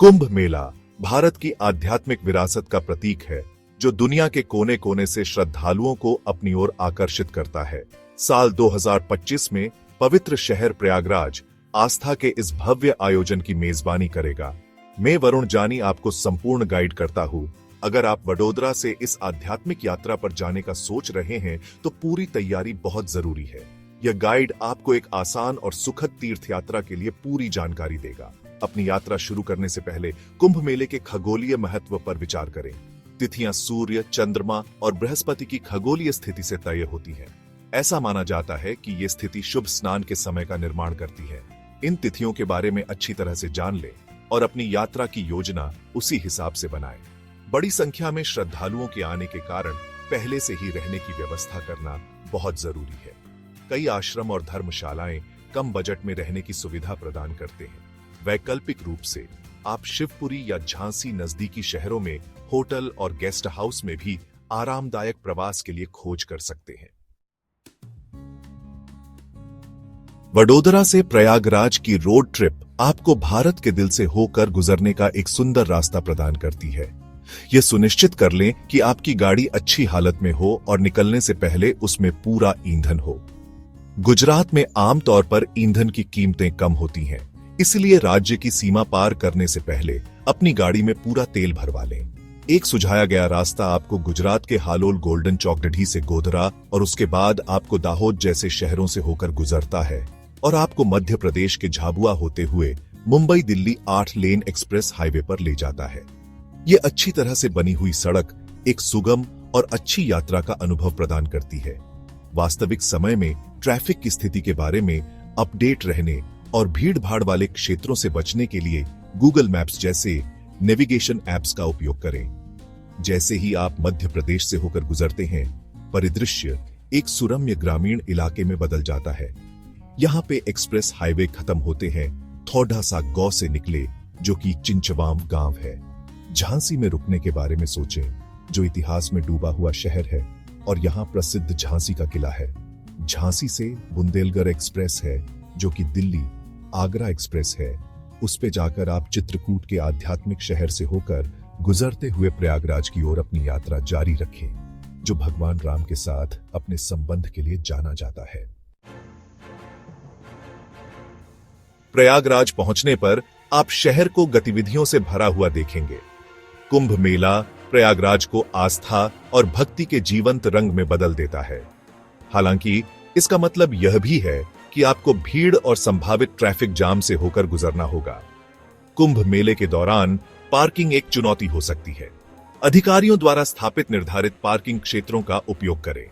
कुंभ मेला भारत की आध्यात्मिक विरासत का प्रतीक है जो दुनिया के कोने कोने से श्रद्धालुओं को अपनी ओर आकर्षित करता है। साल 2025 में पवित्र शहर प्रयागराज आस्था के इस भव्य आयोजन की मेजबानी करेगा। मैं वरुण जानी आपको संपूर्ण गाइड करता हूं। अगर आप वडोदरा से इस आध्यात्मिक यात्रा पर जाने का सोच रहे हैं तो पूरी तैयारी बहुत जरूरी है। यह गाइड आपको एक आसान और सुखद तीर्थ यात्रा के लिए पूरी जानकारी देगा। अपनी यात्रा शुरू करने से पहले कुंभ मेले के खगोलीय महत्व पर विचार करें। तिथियां सूर्य, चंद्रमा और बृहस्पति की खगोलीय स्थिति से तय होती हैं। ऐसा माना जाता है कि ये स्थिति शुभ स्नान के समय का निर्माण करती है। इन तिथियों के बारे में अच्छी तरह से जान लें और अपनी यात्रा की योजना उसी हिसाब से बनाएं। बड़ी संख्या में श्रद्धालुओं के आने के कारण पहले से ही रहने की व्यवस्था करना बहुत जरूरी है। कई आश्रम और धर्मशालाएं कम बजट में रहने की सुविधा प्रदान करते हैं। वैकल्पिक रूप से आप शिवपुरी या झांसी नजदीकी शहरों में होटल और गेस्ट हाउस में भी आरामदायक प्रवास के लिए खोज कर सकते हैं। वडोदरा से प्रयागराज की रोड ट्रिप आपको भारत के दिल से होकर गुजरने का एक सुंदर रास्ता प्रदान करती है। यह सुनिश्चित कर लें कि आपकी गाड़ी अच्छी हालत में हो और निकलने से पहले उसमें पूरा ईंधन हो। गुजरात में आमतौर पर ईंधन की कीमतें कम होती हैं, इसलिए राज्य की सीमा पार करने से पहले अपनी गाड़ी में पूरा तेल भरवा लें। एक सुझाया गया रास्ता आपको गुजरात के हालोल गोल्डन चौकडढ़ी से गोधरा और उसके बाद आपको दाहोद जैसे शहरों से होकर गुजरता है और आपको मध्य प्रदेश के झाबुआ होते हुए मुंबई दिल्ली 8 लेन एक्सप्रेस हाईवे पर ले जाता है। ये अच्छी तरह से बनी हुई सड़क एक सुगम और अच्छी यात्रा का अनुभव प्रदान करती है। वास्तविक समय में ट्रैफिक की स्थिति के बारे में अपडेट रहने और भीड़ भाड़ वाले क्षेत्रों से बचने के लिए गूगल मैप्स जैसे नेविगेशन ऐप्स का उपयोग करें। जैसे ही आप मध्य प्रदेश से होकर गुजरते हैं, परिदृश्य एक सुरम्य ग्रामीण इलाके में बदल जाता है। यहाँ पे एक्सप्रेस हाईवे खत्म होते हैं थोड़ा सा गांव से निकले जो कि चिंचवाम गांव है। झांसी में रुकने के बारे में सोचें, जो इतिहास में डूबा हुआ शहर है और यहाँ प्रसिद्ध झांसी का किला है। झांसी से बुंदेलगढ़ एक्सप्रेस है जो कि दिल्ली आगरा एक्सप्रेस है। उस पे जाकर आप चित्रकूट के आध्यात्मिक शहर से होकर गुजरते हुए प्रयागराज की ओर अपनी यात्रा जारी रखें, जो भगवान राम के साथ अपने संबंध के लिए जाना जाता है। प्रयागराज पहुंचने पर आप शहर को गतिविधियों से भरा हुआ देखेंगे। कुंभ मेला प्रयागराज को आस्था और भक्ति के जीवंत रंग में बदल देता है। हालांकि इसका मतलब यह भी है कि आपको भीड़ और संभावित ट्रैफिक जाम से होकर गुजरना होगा। कुंभ मेले के दौरान पार्किंग एक चुनौती हो सकती है। अधिकारियों द्वारा स्थापित निर्धारित पार्किंग क्षेत्रों का उपयोग करें।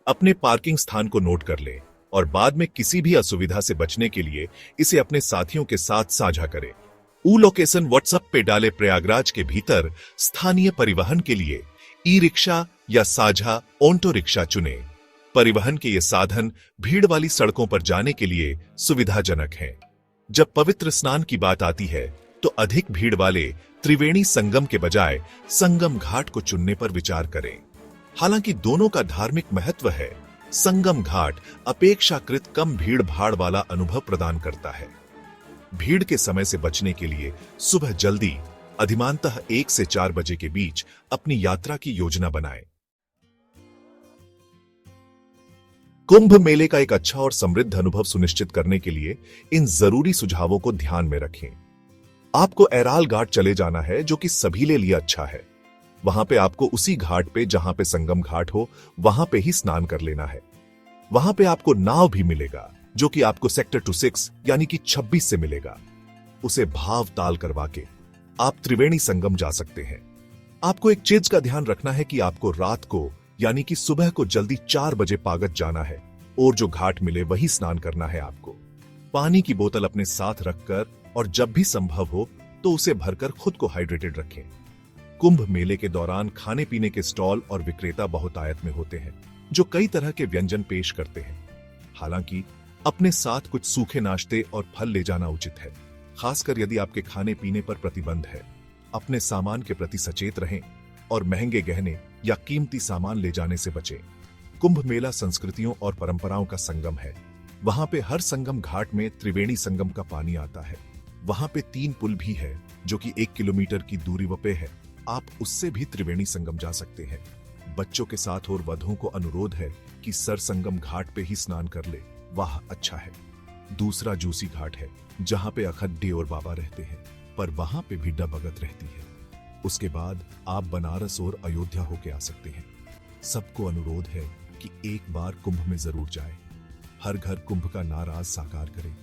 अपने पार्किंग स्थान को नोट कर लें और बाद में किसी भी असुविधा से बचने के लिए इसे अपने साथियों के साथ साझा करें। लोकेशन व्हाट्सएप पे डाले। प्रयागराज के भीतर स्थानीय परिवहन के लिए ई रिक्शा या साझा ऑटो रिक्शा चुनें। परिवहन के ये साधन भीड़ वाली सड़कों पर जाने के लिए सुविधाजनक हैं। जब पवित्र स्नान की बात आती है तो अधिक भीड़ वाले त्रिवेणी संगम के बजाय संगम घाट को चुनने पर विचार करें। हालांकि दोनों का धार्मिक महत्व है, संगम घाट अपेक्षाकृत कम भीड़ भाड़ वाला अनुभव प्रदान करता है। भीड़ के समय से बचने के लिए सुबह जल्दी, अधिमानतः 1 से 4 बजे के बीच अपनी यात्रा की योजना बनाएं। कुंभ मेले का एक अच्छा और समृद्ध अनुभव सुनिश्चित करने के लिए इन जरूरी सुझावों को ध्यान में रखें। आपको एराल घाट चले जाना है जो कि सभी के लिए अच्छा है। वहां पे आपको उसी घाट पे जहां पे संगम घाट हो वहां पे ही स्नान कर लेना है। वहां पे आपको नाव भी मिलेगा जो कि आपको सेक्टर 26 यानी कि 26 से मिलेगा। उसे भाव ताल करवा के आप त्रिवेणी संगम जा सकते हैं। आपको एक चीज का ध्यान रखना है कि आपको रात को यानी कि सुबह को जल्दी 4 बजे पागत जाना है और जो घाट मिले वही स्नान करना है। आपको पानी की बोतल अपने साथ रखकर और जब भी संभव हो तो उसे भरकर खुद को हाइड्रेटेड रखें। कुंभ मेले के दौरान खाने पीने के स्टॉल और विक्रेता बहुतायत में होते हैं जो कई तरह के व्यंजन पेश करते हैं। हालांकि अपने साथ कुछ सूखे नाश्ते और फल ले जाना उचित है, खासकर यदि आपके खाने पीने पर प्रतिबंध है। अपने सामान के प्रति सचेत रहें और महंगे गहने या कीमती सामान ले जाने से बचें। कुंभ मेला संस्कृतियों और परंपराओं का संगम है। वहां पे हर संगम घाट में त्रिवेणी संगम का पानी आता है। वहां पे 3 पुल भी है जो कि 1 किलोमीटर की दूरी पे है। आप उससे भी त्रिवेणी संगम जा सकते हैं। बच्चों के साथ और वधुओं को अनुरोध है कि सर संगम घाट पे ही स्नान कर ले, वह अच्छा है। दूसरा जूसी घाट है जहां पे अखड्डे और बाबा रहते हैं, पर वहां पे भी भगत रहती है। उसके बाद आप बनारस और अयोध्या होके आ सकते हैं। सबको अनुरोध है कि एक बार कुंभ में जरूर जाए। हर घर कुंभ का नाराज साकार करे,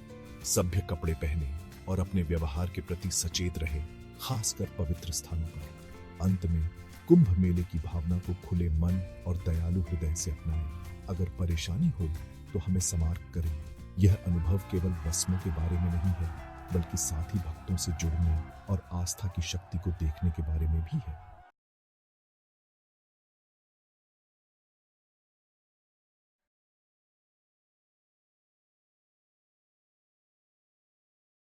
सभ्य कपड़े पहने और अपने व्यवहार के प्रति सचेत रहे, खासकर पवित्र स्थानों पर। अंत में कुंभ मेले की भावना को खुले मन और दयालु हृदय से अपनाएं। अगर परेशानी हो तो हमें समार्क करें। यह अनुभव केवल रस्मों के बारे में नहीं है, बल्कि साथी भक्तों से जुड़ने और आस्था की शक्ति को देखने के बारे में भी है।